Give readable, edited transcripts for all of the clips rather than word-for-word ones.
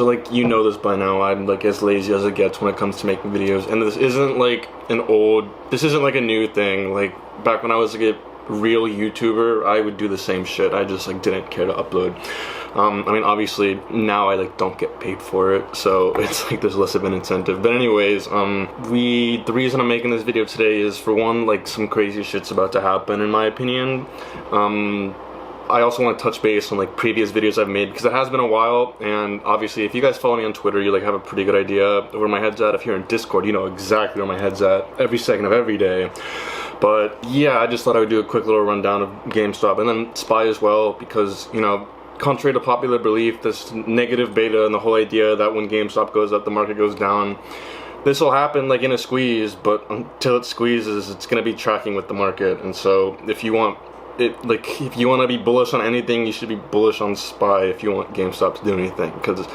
so like you know this by now, I'm like as lazy as it gets when it comes to making videos, and this isn't like this isn't like a new thing. Like back when I was like a real YouTuber, I would do the same shit. I just like didn't care to upload. I mean, obviously now I like don't get paid for it, so it's like there's less of an incentive. But anyways, the reason I'm making this video today is, for one, like some crazy shit's about to happen in my opinion. I also want to touch base on like previous videos I've made, because it has been a while, and obviously if you guys follow me on Twitter, you like have a pretty good idea of where my head's at. If you're in Discord, you know exactly where my head's at every second of every day. But yeah, I just thought I would do a quick little rundown of GameStop and then SPY as well, because, you know, contrary to popular belief, this negative beta and the whole idea that when GameStop goes up, the market goes down, this will happen like in a squeeze, but until it squeezes, it's going to be tracking with the market. And so if you want if you want to be bullish on anything, you should be bullish on SPY if you want GameStop to do anything, because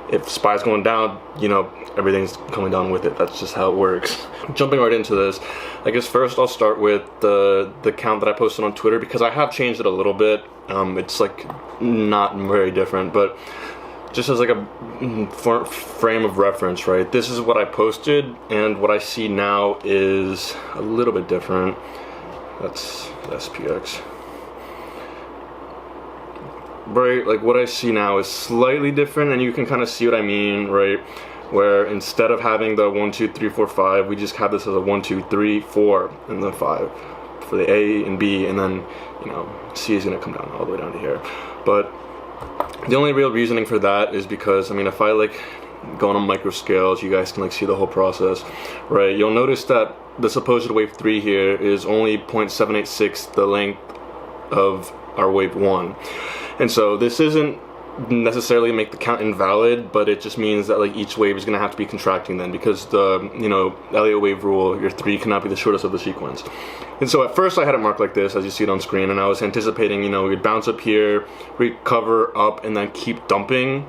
if SPY's going down, you know, everything's coming down with it. That's just how it works. Jumping right into this, I guess first I'll start with the count that I posted on Twitter, because I have changed it a little bit. It's like not very different, but just as like a frame of reference, right? This is what I posted, and what I see now is a little bit different. That's SPX. Right, like what I see now is slightly different, and you can kind of see what I mean, right? Where instead of having the 1, 2, 3, 4, 5, we just have this as a 1, 2, 3, 4, and then 5 for the A and B, and then, you know, C is gonna come down all the way down to here. But the only real reasoning for that is because, I mean, if I like go on a micro scales, you guys can like see the whole process, right? You'll notice that the supposed wave 3 here is only 0.786 the length of our wave 1. And so this isn't necessarily make the count invalid, but it just means that like each wave is going to have to be contracting then, because the, you know, Elliott wave rule, your 3 cannot be the shortest of the sequence. And so at first I had it marked like this, as you see it on screen, and I was anticipating, you know, we'd bounce up here, recover up, and then keep dumping.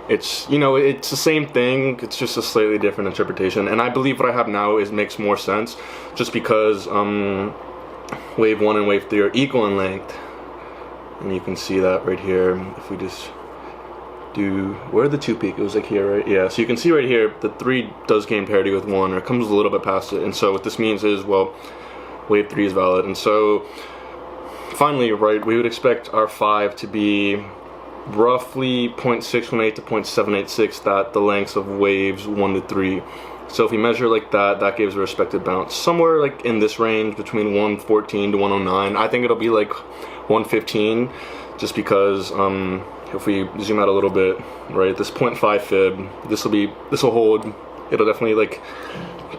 It's, you know, it's the same thing, it's just a slightly different interpretation, and I believe what I have now makes more sense, just because wave 1 and wave 3 are equal in length. And you can see that right here. If we just do, where the 2 peak? It was like here, right? Yeah, so you can see right here, the 3 does gain parity with 1, or it comes a little bit past it. And so what this means is, well, wave 3 is valid. And so finally, right, we would expect our 5 to be roughly 0.618 to 0.786, that the lengths of waves 1 to 3. So if we measure like that, that gives a respected bounce somewhere like in this range between 114 to 109. I think it'll be like 115, just because if we zoom out a little bit, right, this 0.5 fib, this will hold. It'll definitely like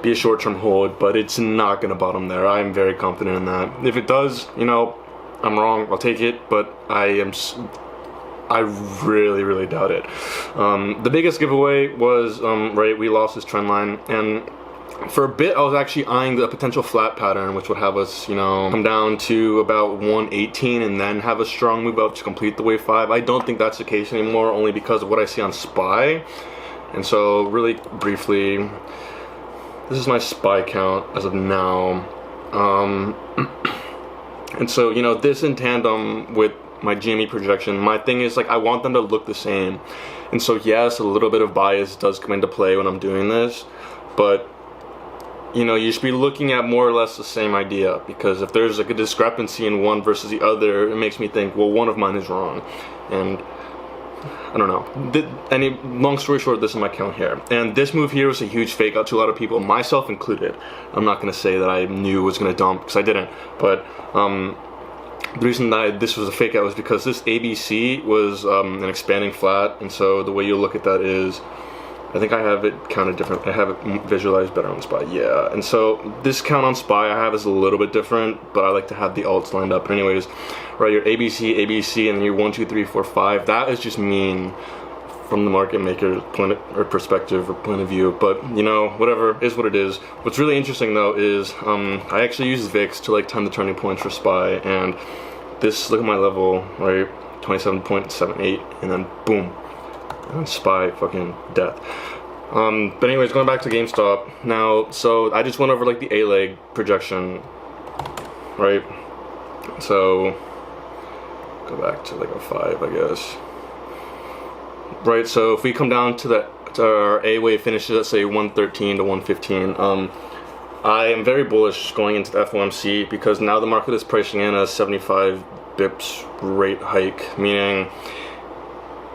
be a short-term hold, but it's not gonna bottom there. I'm very confident in that. If it does, you know, I'm wrong, I'll take it, but I really doubt it. The biggest giveaway was, right, we lost this trend line, and for a bit I was actually eyeing the potential flat pattern, which would have us, you know, come down to about 118 and then have a strong move up to complete the wave 5. I don't think that's the case anymore, only because of what I see on SPY. And so really briefly, this is my SPY count as of now. And so, you know, this in tandem with my GME projection, my thing is like I want them to look the same. And so yes, a little bit of bias does come into play when I'm doing this, but you know, you should be looking at more or less the same idea, because if there's like a discrepancy in one versus the other, it makes me think, well, one of mine is wrong. And I don't know. Long story short, this is my count here. And this move here was a huge fake out to a lot of people, myself included. I'm not going to say that I knew it was going to dump, because I didn't. But the reason that this was a fake out was because this ABC was an expanding flat. And so the way you look at that is, I think I have it counted different. I have it visualized better on SPY, yeah. And so this count on SPY I have is a little bit different, but I like to have the alts lined up. But anyways, right, your ABC, ABC, and your 1, 2, 3, 4, 5. That is just mean from the market maker's perspective or point of view. But you know, whatever is what it is. What's really interesting though is I actually use VIX to like time the turning points for SPY, and this, look at my level, right, 27.78, and then boom. And SPY fucking death. But anyways, going back to GameStop now, so I just went over like the A leg projection, right? So go back to like a 5, I guess. right? So if we come down to our A wave finishes at say 113 to 115, I am very bullish going into the FOMC because now the market is pricing in a 75 bips rate hike, meaning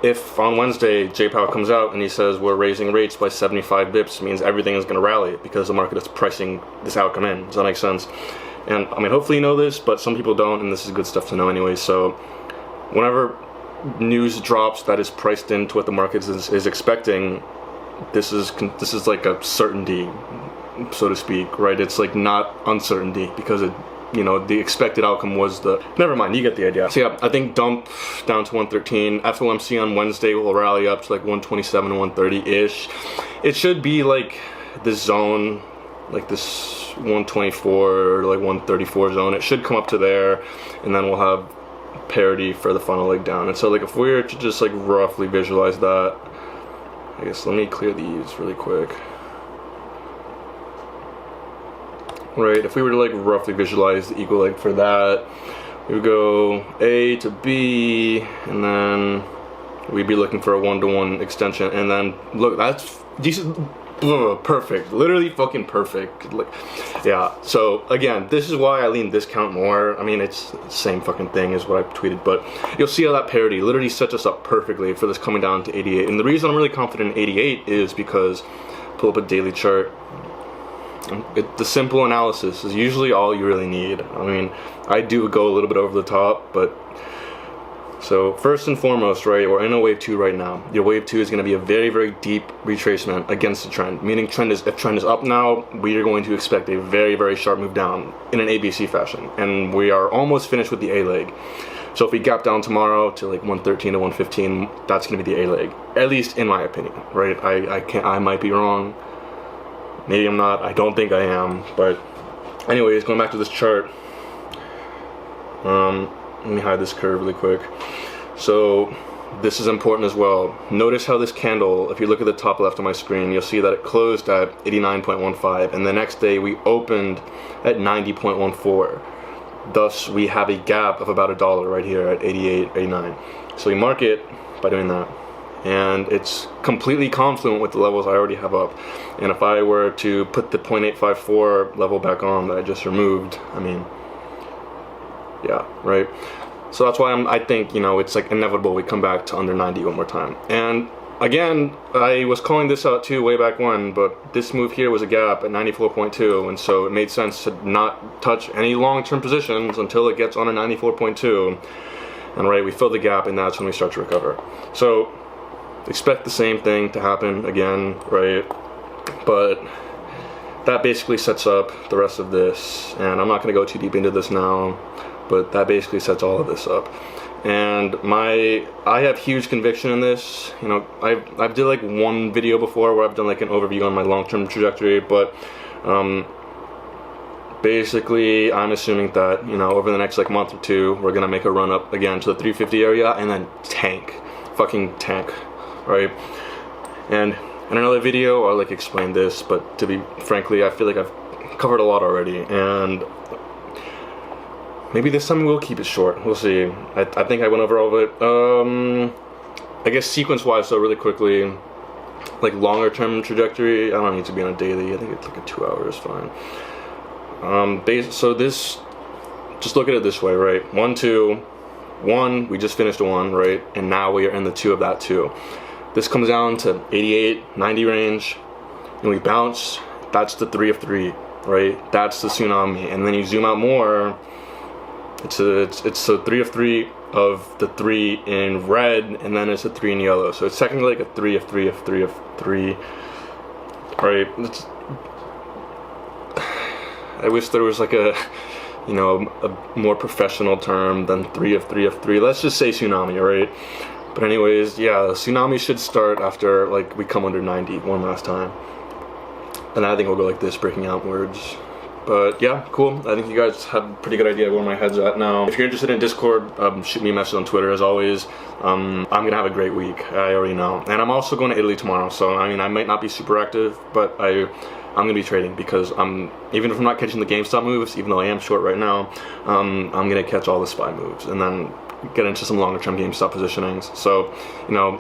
if on Wednesday J Powell comes out and he says we're raising rates by 75 bips, means everything is going to rally because the market is pricing this outcome in. Does that make sense? And I mean, hopefully you know this, but some people don't, and this is good stuff to know anyway. So whenever news drops that is priced into what the market is expecting, this is like a certainty, so to speak, right? It's like not uncertainty because it, you know, the expected outcome was the, never mind, you get the idea. So yeah, I think dump down to 113. FOMC on Wednesday will rally up to like 127 to 130-ish. It should be like this zone, like this 124 or like 134 zone. It should come up to there, and then we'll have parity for the final leg down. And so like if we were to just like roughly visualize that, I guess let me clear these really quick. Right, if we were to like roughly visualize the equal leg for that, we would go A to B, and then we'd be looking for a 1-to-1 extension, and then look, that's decent. Perfect, literally fucking perfect. Like, yeah, so again, this is why I lean discount more. I mean, it's the same fucking thing as what I tweeted, but you'll see how that parity literally sets us up perfectly for this coming down to 88. And the reason I'm really confident in 88 is because, pull up a daily chart, the simple analysis is usually all you really need. I mean, I do go a little bit over the top, but so first and foremost, right, we're in a wave 2 right now. Your wave 2 is going to be a very, very deep retracement against the trend, meaning if trend is up now, we are going to expect a very, very sharp move down in an ABC fashion, and we are almost finished with the A leg. So if we gap down tomorrow to like 113 to 115, that's going to be the A leg, at least in my opinion, right? I might be wrong, maybe I'm not, I don't think I am, but anyways, going back to this chart, let me hide this curve really quick. So this is important as well. Notice how this candle, if you look at the top left of my screen, you'll see that it closed at 89.15, and the next day we opened at 90.14. Thus, we have a gap of about $1 right here at 88, 89. So we mark it by doing that, and it's completely confluent with the levels I already have up. And if I were to put the 0.854 level back on that I just removed, I mean, yeah, right. So that's why I think, you know, it's like inevitable we come back to under 90 one more time. And again, I was calling this out too way back when, but this move here was a gap at 94.2, and so it made sense to not touch any long-term positions until it gets on a 94.2. And right, we fill the gap, and that's when we start to recover. So expect the same thing to happen again, right? But that basically sets up the rest of this, and I'm not going to go too deep into this now, but that basically sets all of this up. And I have huge conviction in this. You know, I've did like one video before where I've done like an overview on my long-term trajectory, but basically I'm assuming that, you know, over the next like month or two, we're gonna make a run up again to the 350 area and then fucking tank, right? And in another video I'll like explain this, but to be frankly, I feel like I've covered a lot already, and maybe this time we'll keep it short. We'll see. I think I went over all of it. I guess sequence-wise, so really quickly, like longer-term trajectory, I don't need to be on a daily. I think it's like a 2 hour is fine. So this, just look at it this way, right? 1, 2, 1, we just finished a 1, right? And now we are in the 2 of that 2. This comes down to 88, 90 range, and we bounce. That's the 3 of 3, right? That's the tsunami. And then you zoom out more, it's a 3 of 3 of the 3 in red, and then it's a 3 in yellow. So it's technically like a 3 of 3 of 3 of 3. Right? I wish there was like a, you know, a more professional term than 3 of 3 of 3. Let's just say tsunami, right? But anyways, yeah, the tsunami should start after like we come under 90 one last time. And I think we'll go like this, breaking outwards. But yeah, cool. I think you guys have a pretty good idea of where my head's at now. If you're interested in Discord, shoot me a message on Twitter as always. I'm gonna have a great week, I already know. And I'm also going to Italy tomorrow, so I mean, I might not be super active, but I'm gonna be trading because even if I'm not catching the GameStop moves, even though I am short right now, I'm gonna catch all the SPY moves and then get into some longer term GameStop positionings. So, you know,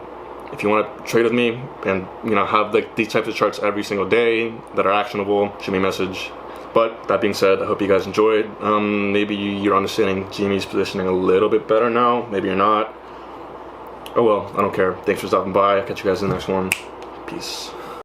if you want to trade with me and have like these types of charts every single day that are actionable, shoot me a message. But that being said, I hope you guys enjoyed. Maybe you're understanding GME's positioning a little bit better now. Maybe you're not. Oh well, I don't care. Thanks for stopping by. I'll catch you guys in the next one. Peace.